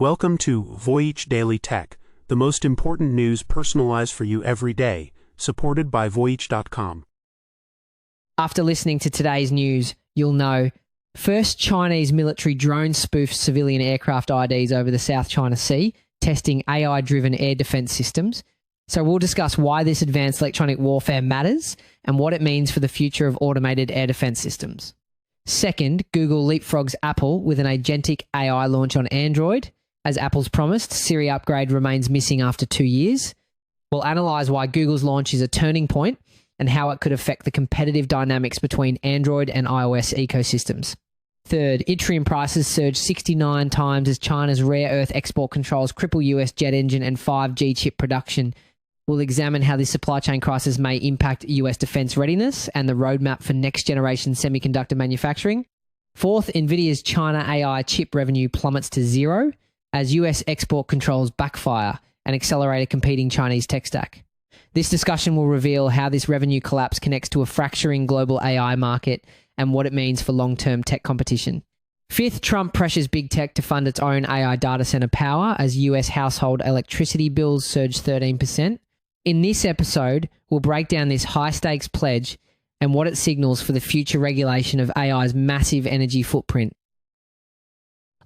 Welcome to Voyage Daily Tech, the most important news personalized for you every day, supported by Voyage.com. After listening to today's news, you'll know first Chinese military drone spoofed civilian aircraft IDs over the South China Sea, testing AI-driven air defense systems. So we'll discuss why this advanced electronic warfare matters and what it means for the future of automated air defense systems. Second, Google leapfrogs Apple with an agentic AI launch on Android. As Apple's promised, Siri upgrade remains missing after 2 years. We'll analyse why Google's launch is a turning point and how it could affect the competitive dynamics between Android and iOS ecosystems. Third, yttrium prices surged 69 times as China's rare earth export controls cripple US jet engine and 5G chip production. We'll examine how this supply chain crisis may impact US defense readiness and the roadmap for next-generation semiconductor manufacturing. Fourth, Nvidia's China AI chip revenue plummets to zero as US export controls backfire and accelerate a competing Chinese tech stack. This discussion will reveal how this revenue collapse connects to a fracturing global AI market and what it means for long-term tech competition. Fifth, Trump pressures big tech to fund its own AI data center power as US household electricity bills surge 13%. In this episode, we'll break down this high-stakes pledge and what it signals for the future regulation of AI's massive energy footprint.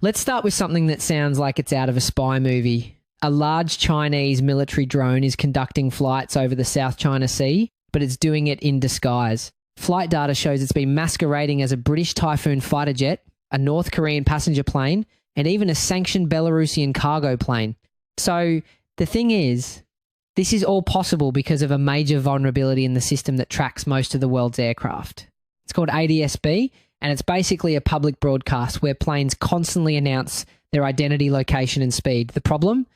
Let's start with something that sounds like it's out of a spy movie. A large Chinese military drone is conducting flights over the South China Sea, but it's doing it in disguise. Flight data shows it's been masquerading as a British Typhoon fighter jet, a North Korean passenger plane, and even a sanctioned Belarusian cargo plane. So the thing is, this is all possible because of a major vulnerability in the system that tracks most of the world's aircraft. It's called ADS-B, and it's basically a public broadcast where planes constantly announce their identity, location, and speed. The problem?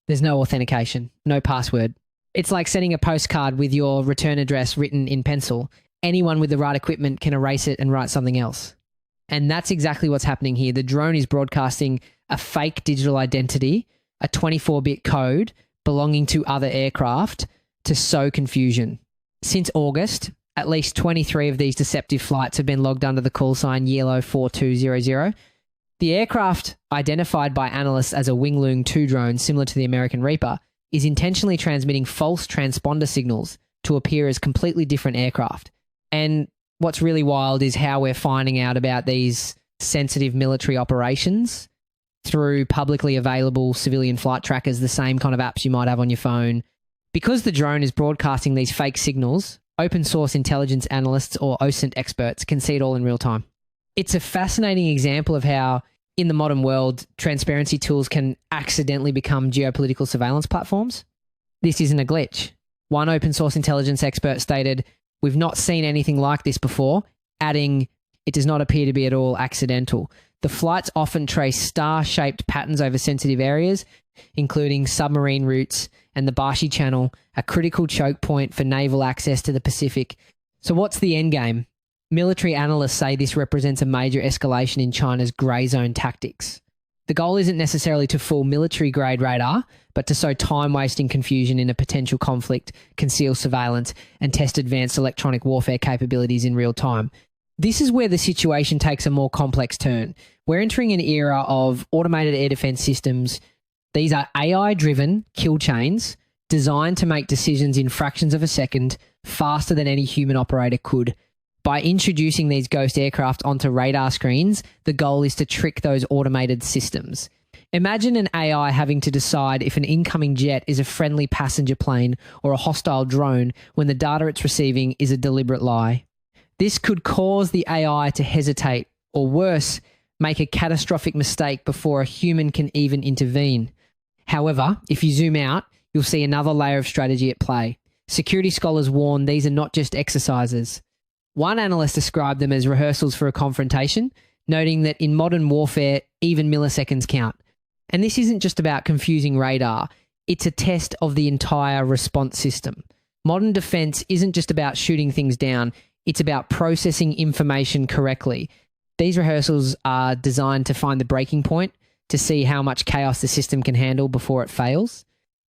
There's no authentication, no password. It's like sending a postcard with your return address written in pencil. Anyone with the right equipment can erase it and write something else. And that's exactly what's happening here. The drone is broadcasting a fake digital identity, a 24-bit code belonging to other aircraft to sow confusion. Since August, at least 23 of these deceptive flights have been logged under the call sign Yellow 4200. The aircraft, identified by analysts as a Wingloong 2 drone similar to the American Reaper, is intentionally transmitting false transponder signals to appear as completely different aircraft. And what's really wild is how we're finding out about these sensitive military operations through publicly available civilian flight trackers, the same kind of apps you might have on your phone. Because the drone is broadcasting these fake signals, open source intelligence analysts or OSINT experts can see it all in real time. It's a fascinating example of how, in the modern world, transparency tools can accidentally become geopolitical surveillance platforms. This isn't a glitch. One open source intelligence expert stated, "We've not seen anything like this before," adding, "It does not appear to be at all accidental." The flights often trace star-shaped patterns over sensitive areas, including submarine routes and the Bashi Channel, a critical choke point for naval access to the Pacific. So what's the end game? Military analysts say this represents a major escalation in China's grey zone tactics. The goal isn't necessarily to fool military-grade radar, but to sow time-wasting confusion in a potential conflict, conceal surveillance, and test advanced electronic warfare capabilities in real time. This is where the situation takes a more complex turn. We're entering an era of automated air defense systems. These are AI-driven kill chains designed to make decisions in fractions of a second faster than any human operator could. By introducing these ghost aircraft onto radar screens, the goal is to trick those automated systems. Imagine an AI having to decide if an incoming jet is a friendly passenger plane or a hostile drone when the data it's receiving is a deliberate lie. This could cause the AI to hesitate, or worse, make a catastrophic mistake before a human can even intervene. However, if you zoom out, you'll see another layer of strategy at play. Security scholars warn these are not just exercises. One analyst described them as rehearsals for a confrontation, noting that in modern warfare, even milliseconds count. And this isn't just about confusing radar, it's a test of the entire response system. Modern defense isn't just about shooting things down, it's about processing information correctly. These rehearsals are designed to find the breaking point, to see how much chaos the system can handle before it fails.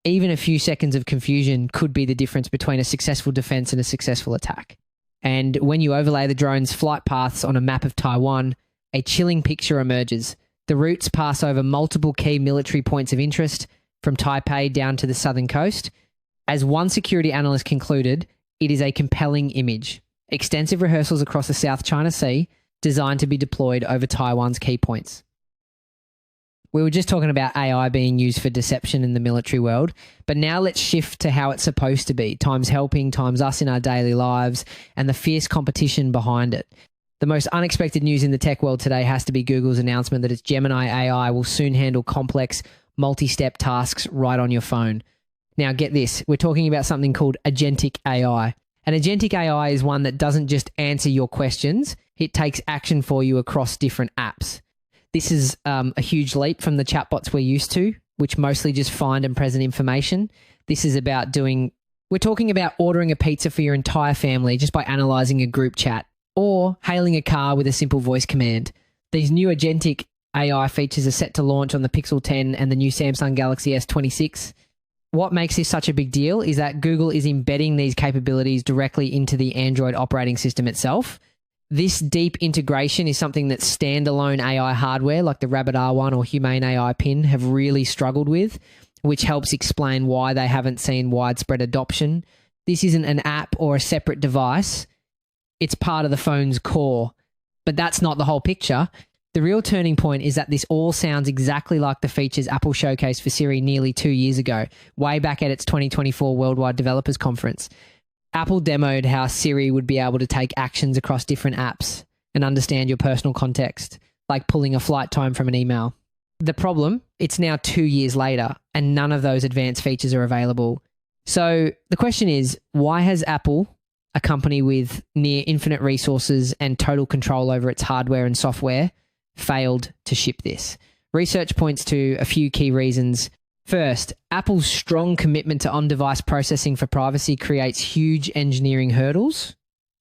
Even a few seconds of confusion could be the difference between a successful defense and a successful attack. And when you overlay the drone's flight paths on a map of Taiwan, a chilling picture emerges. The routes pass over multiple key military points of interest from Taipei down to the southern coast. As one security analyst concluded, it is a compelling image. Extensive rehearsals across the South China Sea designed to be deployed over Taiwan's key points. We were just talking about AI being used for deception in the military world, but now let's shift to how it's supposed to be, times helping, times us in our daily lives, and the fierce competition behind it. The most unexpected news in the tech world today has to be Google's announcement that its Gemini AI will soon handle complex, multi-step tasks right on your phone. Now get this, we're talking about something called agentic AI. An agentic AI is one that doesn't just answer your questions, it takes action for you across different apps. This is a huge leap from the chatbots we're used to, which mostly just find and present information. This is about we're talking about ordering a pizza for your entire family just by analyzing a group chat, or hailing a car with a simple voice command. These new agentic AI features are set to launch on the Pixel 10 and the new Samsung Galaxy S26. What makes this such a big deal is that Google is embedding these capabilities directly into the Android operating system itself. This deep integration is something that standalone AI hardware like the Rabbit R1 or Humane AI Pin have really struggled with, which helps explain why they haven't seen widespread adoption. This isn't an app or a separate device. It's part of the phone's core. But that's not the whole picture. The real turning point is that this all sounds exactly like the features Apple showcased for Siri nearly 2 years ago, way back at its 2024 Worldwide Developers Conference. Apple demoed how Siri would be able to take actions across different apps and understand your personal context, like pulling a flight time from an email. The problem, it's now 2 years later and none of those advanced features are available. So the question is, why has Apple, a company with near infinite resources and total control over its hardware and software, failed to ship this? Research points to a few key reasons. First, Apple's strong commitment to on-device processing for privacy creates huge engineering hurdles.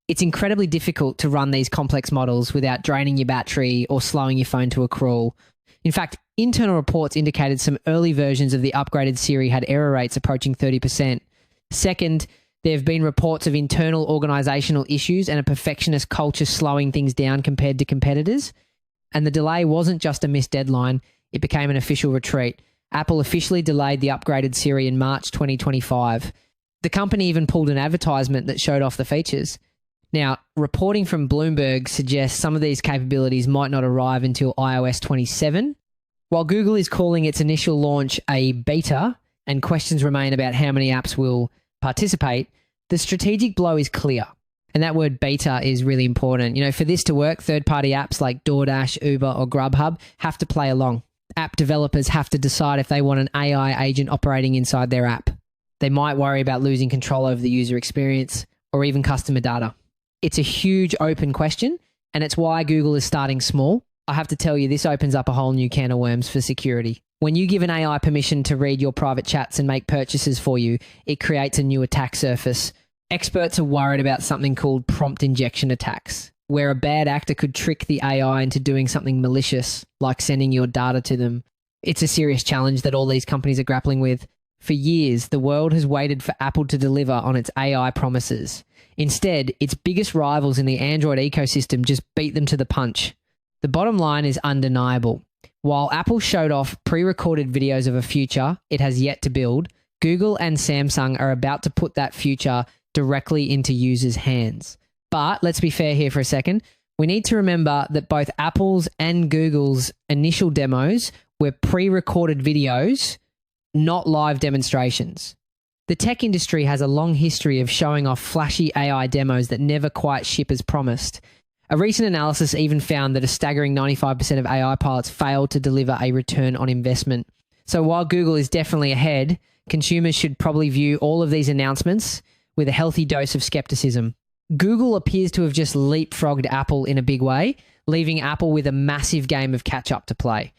It's incredibly difficult to run these complex models without draining your battery or slowing your phone to a crawl. In fact, internal reports indicated some early versions of the upgraded Siri had error rates approaching 30%. Second, there have been reports of internal organizational issues and a perfectionist culture slowing things down compared to competitors. And the delay wasn't just a missed deadline, it became an official retreat. Apple officially delayed the upgraded Siri in March 2025. The company even pulled an advertisement that showed off the features. Now, reporting from Bloomberg suggests some of these capabilities might not arrive until iOS 27. While Google is calling its initial launch a beta and questions remain about how many apps will participate, the strategic blow is clear. And that word beta is really important. You know, for this to work, third-party apps like DoorDash, Uber, or Grubhub have to play along. App developers have to decide if they want an AI agent operating inside their app. They might worry about losing control over the user experience or even customer data. It's a huge open question, and it's why Google is starting small. I have to tell you, this opens up a whole new can of worms for security. When you give an AI permission to read your private chats and make purchases for you, it creates a new attack surface. Experts are worried about something called prompt injection attacks, where a bad actor could trick the AI into doing something malicious, like sending your data to them. It's a serious challenge that all these companies are grappling with. For years, the world has waited for Apple to deliver on its AI promises. Instead, its biggest rivals in the Android ecosystem just beat them to the punch. The bottom line is undeniable. While Apple showed off pre-recorded videos of a future it has yet to build, Google and Samsung are about to put that future directly into users' hands. But let's be fair here for a second. We need to remember that both Apple's and Google's initial demos were pre-recorded videos, not live demonstrations. The tech industry has a long history of showing off flashy AI demos that never quite ship as promised. A recent analysis even found that a staggering 95% of AI pilots failed to deliver a return on investment. So while Google is definitely ahead, consumers should probably view all of these announcements with a healthy dose of skepticism. Google appears to have just leapfrogged Apple in a big way, leaving Apple with a massive game of catch-up to play.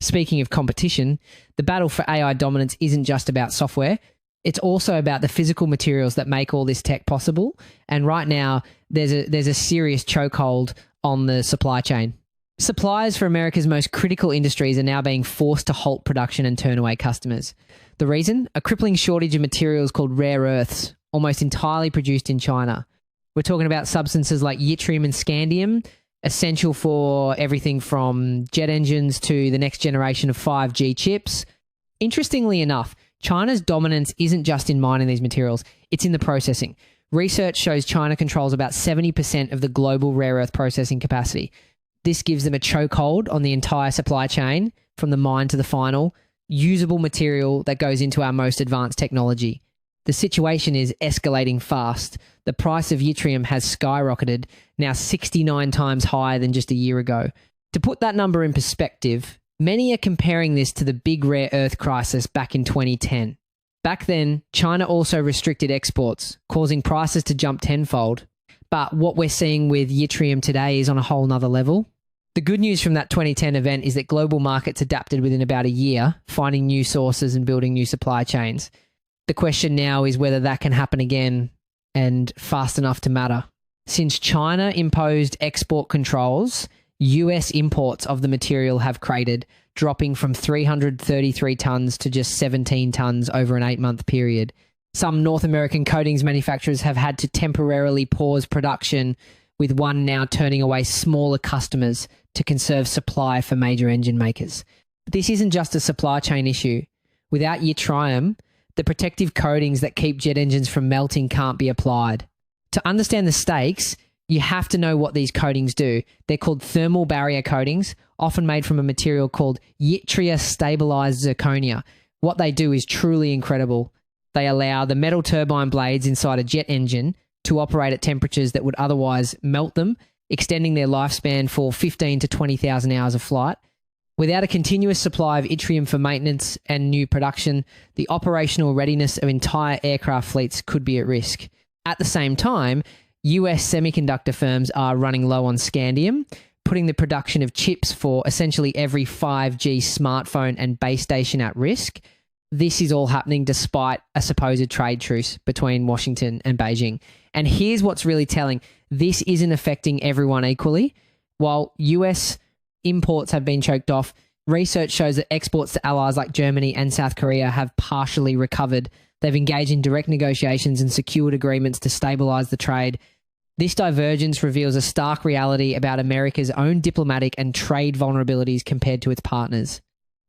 Speaking of competition, the battle for AI dominance isn't just about software. It's also about the physical materials that make all this tech possible. And right now, there's a serious chokehold on the supply chain. Suppliers for America's most critical industries are now being forced to halt production and turn away customers. The reason? A crippling shortage of materials called rare earths, almost entirely produced in China. We're talking about substances like yttrium and scandium, essential for everything from jet engines to the next generation of 5G chips. Interestingly enough, China's dominance isn't just in mining these materials, it's in the processing. Research shows China controls about 70% of the global rare earth processing capacity. This gives them a chokehold on the entire supply chain, from the mine to the final, usable material that goes into our most advanced technology. The situation is escalating fast. The price of yttrium has skyrocketed, now 69 times higher than just a year ago. To put that number in perspective, many are comparing this to the big rare earth crisis back in 2010. Back then, China also restricted exports, causing prices to jump tenfold. But what we're seeing with yttrium today is on a whole nother level. The good news from that 2010 event is that global markets adapted within about a year, finding new sources and building new supply chains. The question now is whether that can happen again and fast enough to matter. Since China imposed export controls, US imports of the material have cratered, dropping from 333 tonnes to just 17 tonnes over an 8-month period. Some North American coatings manufacturers have had to temporarily pause production, with one now turning away smaller customers to conserve supply for major engine makers. But this isn't just a supply chain issue. Without yttrium, the protective coatings that keep jet engines from melting can't be applied. To understand the stakes, you have to know what these coatings do. They're called thermal barrier coatings, often made from a material called yttria-stabilized zirconia. What they do is truly incredible. They allow the metal turbine blades inside a jet engine to operate at temperatures that would otherwise melt them, extending their lifespan for 15 to 20,000 hours of flight. Without a continuous supply of yttrium for maintenance and new production, the operational readiness of entire aircraft fleets could be at risk. At the same time, US semiconductor firms are running low on scandium, putting the production of chips for essentially every 5G smartphone and base station at risk. This is all happening despite a supposed trade truce between Washington and Beijing. And here's what's really telling. This isn't affecting everyone equally. While US imports have been choked off, research shows that exports to allies like Germany and South Korea have partially recovered. They've engaged in direct negotiations and secured agreements to stabilize the trade. This divergence reveals a stark reality about America's own diplomatic and trade vulnerabilities compared to its partners.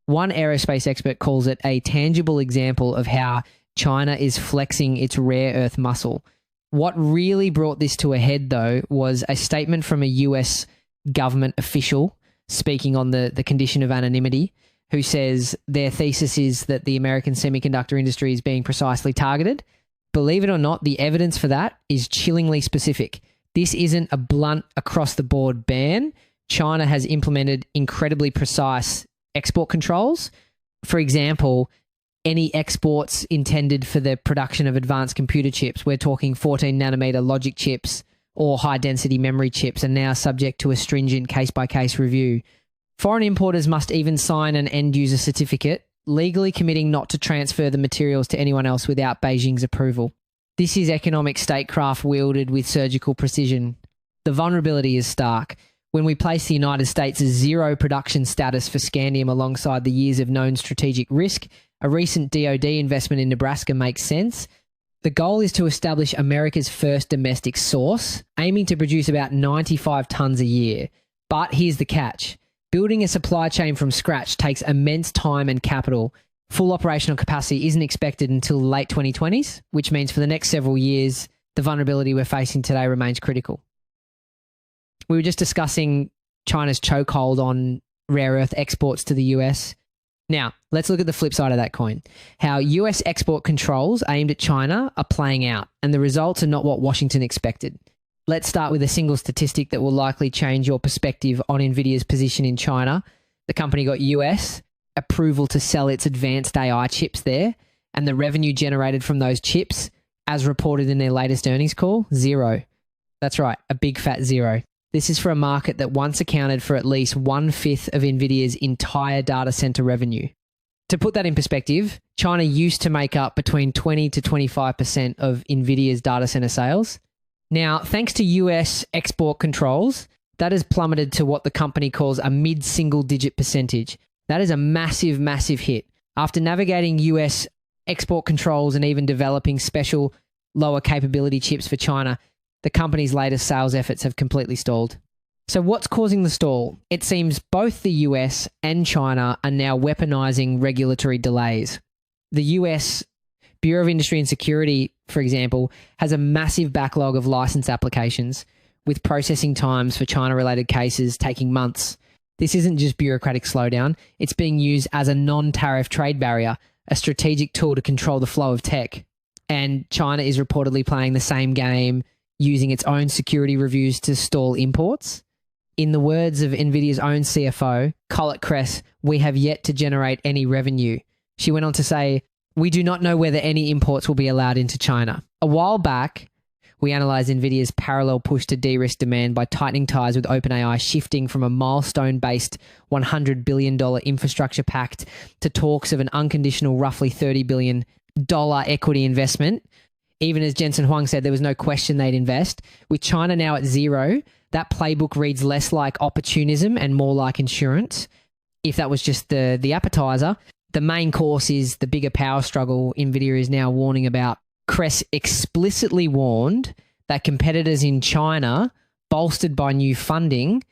One aerospace expert calls it a tangible example of how China is flexing its rare earth muscle. What really brought this to a head, though, was a statement from a US government official speaking on the condition of anonymity, who says their thesis is that the American semiconductor industry is being precisely targeted. Believe it or not, the evidence for that is chillingly specific. This isn't a blunt across-the-board ban. China has implemented incredibly precise export controls. For example, any exports intended for the production of advanced computer chips, we're talking 14-nanometer logic chips or high-density memory chips, are now subject to a stringent case-by-case review. Foreign importers must even sign an end-user certificate, legally committing not to transfer the materials to anyone else without Beijing's approval. This is economic statecraft wielded with surgical precision. The vulnerability is stark. When we place the United States' zero production status for scandium alongside the years of known strategic risk, a recent DoD investment in Nebraska makes sense. The goal is to establish America's first domestic source, aiming to produce about 95 tonnes a year. But here's the catch. Building a supply chain from scratch takes immense time and capital. Full operational capacity isn't expected until the late 2020s, which means for the next several years, the vulnerability we're facing today remains critical. We were just discussing China's chokehold on rare earth exports to the US. Now, let's look at the flip side of that coin. How US export controls aimed at China are playing out, and the results are not what Washington expected. Let's start with a single statistic that will likely change your perspective on Nvidia's position in China. The company got US approval to sell its advanced AI chips there, and the revenue generated from those chips, as reported in their latest earnings call, 0. That's right, a big fat 0. This is for a market that once accounted for at least 1/5 of Nvidia's entire data center revenue. To put that in perspective, China used to make up between 20 to 25% of Nvidia's data center sales. Now, thanks to US export controls, that has plummeted to what the company calls a mid-single digit percentage. That is a massive, massive hit. After navigating US export controls and even developing special lower capability chips for China, the company's latest sales efforts have completely stalled. So what's causing the stall? It seems both the US and China are now weaponizing regulatory delays. The US Bureau of Industry and Security, for example, has a massive backlog of license applications, with processing times for China-related cases taking months. This isn't just bureaucratic slowdown, it's being used as a non-tariff trade barrier, a strategic tool to control the flow of tech. And China is reportedly playing the same game, using its own security reviews to stall imports. In the words of Nvidia's own CFO, Colette Kress, "We have yet to generate any revenue." She went on to say, "We do not know whether any imports will be allowed into China." A while back, we analysed Nvidia's parallel push to de-risk demand by tightening ties with OpenAI, shifting from a milestone-based $100 billion infrastructure pact to talks of an unconditional roughly $30 billion equity investment. Even as Jensen Huang said, there was no question they'd invest. With China now at zero, that playbook reads less like opportunism and more like insurance. If that was just the appetizer, the main course is the bigger power struggle Nvidia is now warning about. Kress explicitly warned that competitors in China, bolstered by new funding,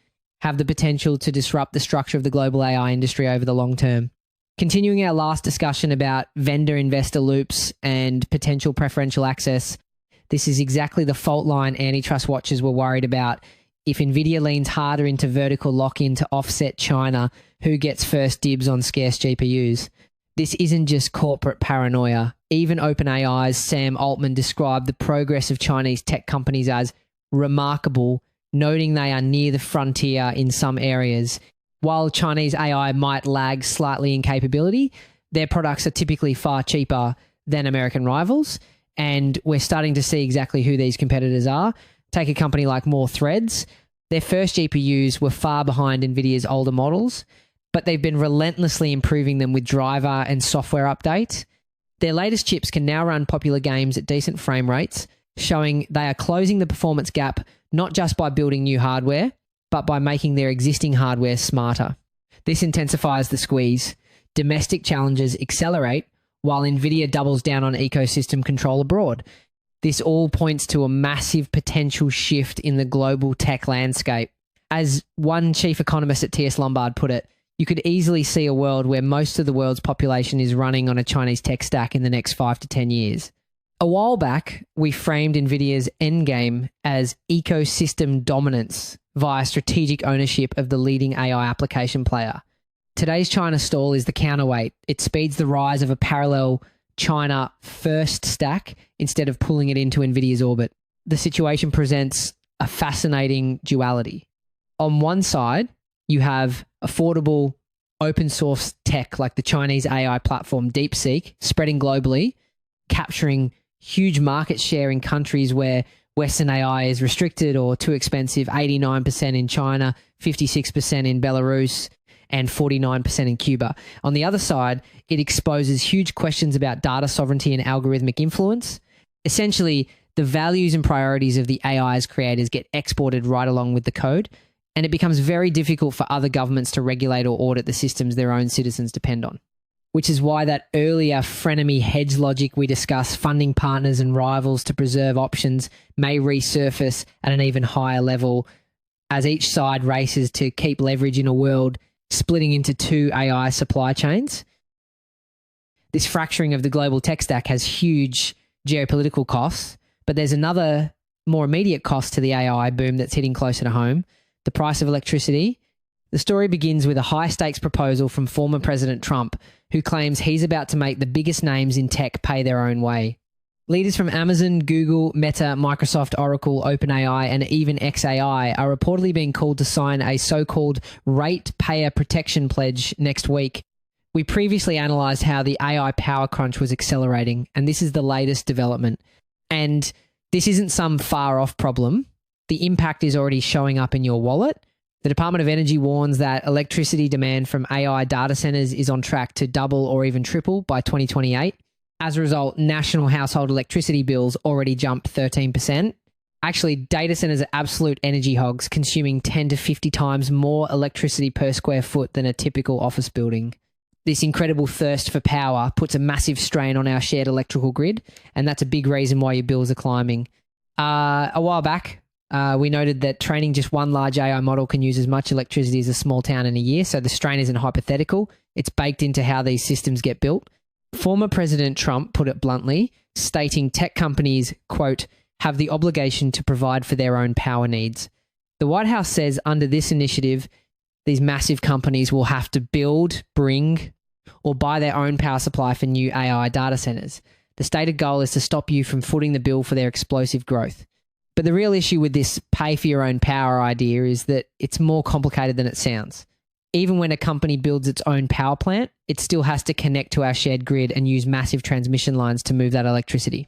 have the potential to disrupt the structure of the global AI industry over the long term. Continuing our last discussion about vendor-investor loops and potential preferential access, this is exactly the fault line antitrust watchers were worried about. If Nvidia leans harder into vertical lock-in to offset China, who gets first dibs on scarce GPUs? This isn't just corporate paranoia. Even OpenAI's Sam Altman described the progress of Chinese tech companies as remarkable, noting they are near the frontier in some areas. While Chinese AI might lag slightly in capability, their products are typically far cheaper than American rivals, and we're starting to see exactly who these competitors are. Take a company like More Threads. Their first GPUs were far behind Nvidia's older models, but they've been relentlessly improving them with driver and software updates. Their latest chips can now run popular games at decent frame rates, showing they are closing the performance gap not just by building new hardware, but by making their existing hardware smarter. This intensifies the squeeze. Domestic challenges accelerate while Nvidia doubles down on ecosystem control abroad. This all points to a massive potential shift in the global tech landscape. As one chief economist at TS Lombard put it, you could easily see a world where most of the world's population is running on a Chinese tech stack in the next 5 to 10 years. A while back, we framed Nvidia's endgame as ecosystem dominance via strategic ownership of the leading AI application player. Today's China stall is the counterweight. It speeds the rise of a parallel China first stack instead of pulling it into Nvidia's orbit. The situation presents a fascinating duality. On one side, you have affordable open source tech like the Chinese AI platform DeepSeek spreading globally, capturing huge market share in countries where Western AI is restricted or too expensive, 89% in China, 56% in Belarus, and 49% in Cuba. On the other side, it exposes huge questions about data sovereignty and algorithmic influence. Essentially, the values and priorities of the AI's creators get exported right along with the code, and it becomes very difficult for other governments to regulate or audit the systems their own citizens depend on. Which is why that earlier frenemy hedge logic we discussed, funding partners and rivals to preserve options, may resurface at an even higher level as each side races to keep leverage in a world splitting into two AI supply chains. This fracturing of the global tech stack has huge geopolitical costs, but there's another more immediate cost to the AI boom that's hitting closer to home: the price of electricity. The story begins with a high-stakes proposal from former President Trump, who claims he's about to make the biggest names in tech pay their own way. Leaders from Amazon, Google, Meta, Microsoft, Oracle, OpenAI, and even xAI are reportedly being called to sign a so-called ratepayer protection pledge next week. We previously analysed how the AI power crunch was accelerating, and this is the latest development. And this isn't some far-off problem. The impact is already showing up in your wallet. The Department of Energy warns that electricity demand from AI data centers is on track to double or even triple by 2028. As a result, national household electricity bills already jumped 13%. Actually, data centers are absolute energy hogs, consuming 10 to 50 times more electricity per square foot than a typical office building. This incredible thirst for power puts a massive strain on our shared electrical grid, and that's a big reason why your bills are climbing. A while back, We noted that training just one large AI model can use as much electricity as a small town in a year, so the strain isn't hypothetical. It's baked into how these systems get built. Former President Trump put it bluntly, stating tech companies, quote, have the obligation to provide for their own power needs. The White House says under this initiative, these massive companies will have to build, bring, or buy their own power supply for new AI data centers. The stated goal is to stop you from footing the bill for their explosive growth. But the real issue with this pay for your own power idea is that it's more complicated than it sounds. Even when a company builds its own power plant, it still has to connect to our shared grid and use massive transmission lines to move that electricity.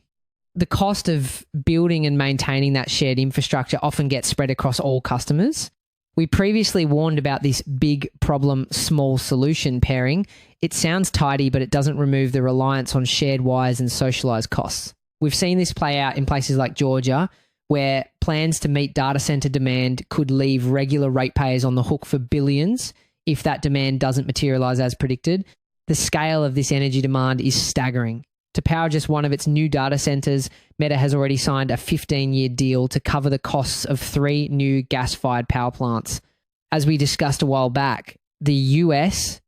The cost of building and maintaining that shared infrastructure often gets spread across all customers. We previously warned about this big problem, small solution pairing. It sounds tidy, but it doesn't remove the reliance on shared wires and socialized costs. We've seen this play out in places like Georgia, where plans to meet data center demand could leave regular ratepayers on the hook for billions if that demand doesn't materialize as predicted. The scale of this energy demand is staggering. To power just one of its new data centers, Meta has already signed a 15-year deal to cover the costs of 3 new gas-fired power plants. As we discussed a while back, the US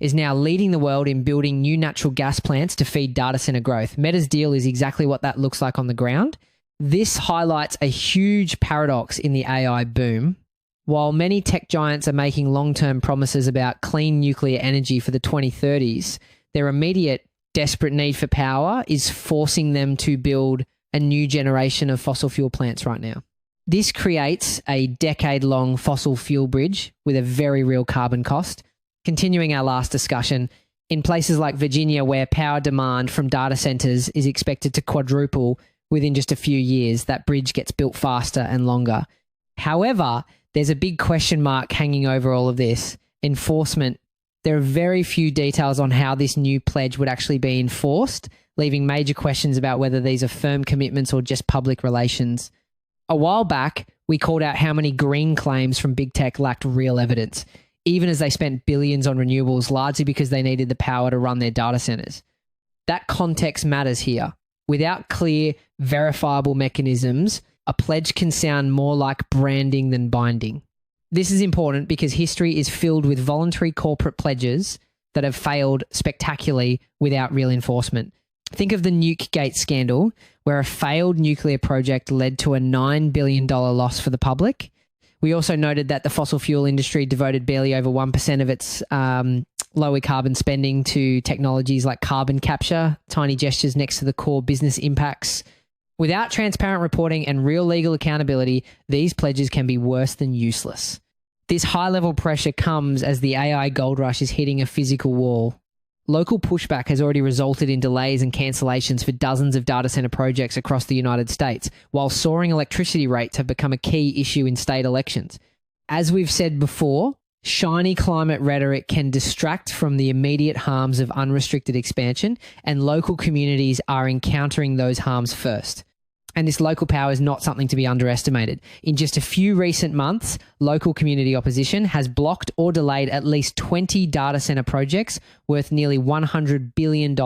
is now leading the world in building new natural gas plants to feed data center growth. Meta's deal is exactly what that looks like on the ground. This highlights a huge paradox in the AI boom. While many tech giants are making long-term promises about clean nuclear energy for the 2030s, their immediate desperate need for power is forcing them to build a new generation of fossil fuel plants right now. This creates a decade-long fossil fuel bridge with a very real carbon cost. Continuing our last discussion, in places like Virginia, where power demand from data centers is expected to quadruple within just a few years, that bridge gets built faster and longer. However, there's a big question mark hanging over all of this: enforcement. There are very few details on how this new pledge would actually be enforced, leaving major questions about whether these are firm commitments or just public relations. A while back, we called out how many green claims from big tech lacked real evidence, even as they spent billions on renewables, largely because they needed the power to run their data centers. That context matters here. Without clear, verifiable mechanisms, a pledge can sound more like branding than binding. This is important because history is filled with voluntary corporate pledges that have failed spectacularly without real enforcement. Think of the NukeGate scandal, where a failed nuclear project led to a $9 billion loss for the public. We also noted that the fossil fuel industry devoted barely over 1% of its lower carbon spending to technologies like carbon capture, tiny gestures next to the core business impacts. Without transparent reporting and real legal accountability, these pledges can be worse than useless. This high-level pressure comes as the AI gold rush is hitting a physical wall. Local pushback has already resulted in delays and cancellations for dozens of data center projects across the United States, while soaring electricity rates have become a key issue in state elections. As we've said before, shiny climate rhetoric can distract from the immediate harms of unrestricted expansion, and local communities are encountering those harms first. And this local power is not something to be underestimated. In just a few recent months, local community opposition has blocked or delayed at least 20 data center projects worth nearly $100 billion.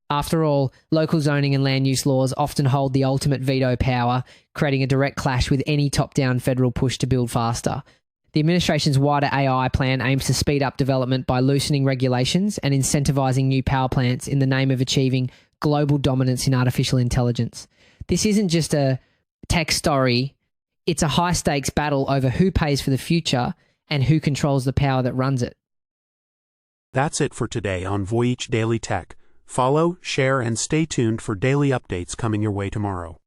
After all, local zoning and land use laws often hold the ultimate veto power, creating a direct clash with any top-down federal push to build faster. The administration's wider AI plan aims to speed up development by loosening regulations and incentivizing new power plants in the name of achieving global dominance in artificial intelligence. This isn't just a tech story, it's a high-stakes battle over who pays for the future and who controls the power that runs it. That's it for today on Voyage Daily Tech. Follow, share, and stay tuned for daily updates coming your way tomorrow.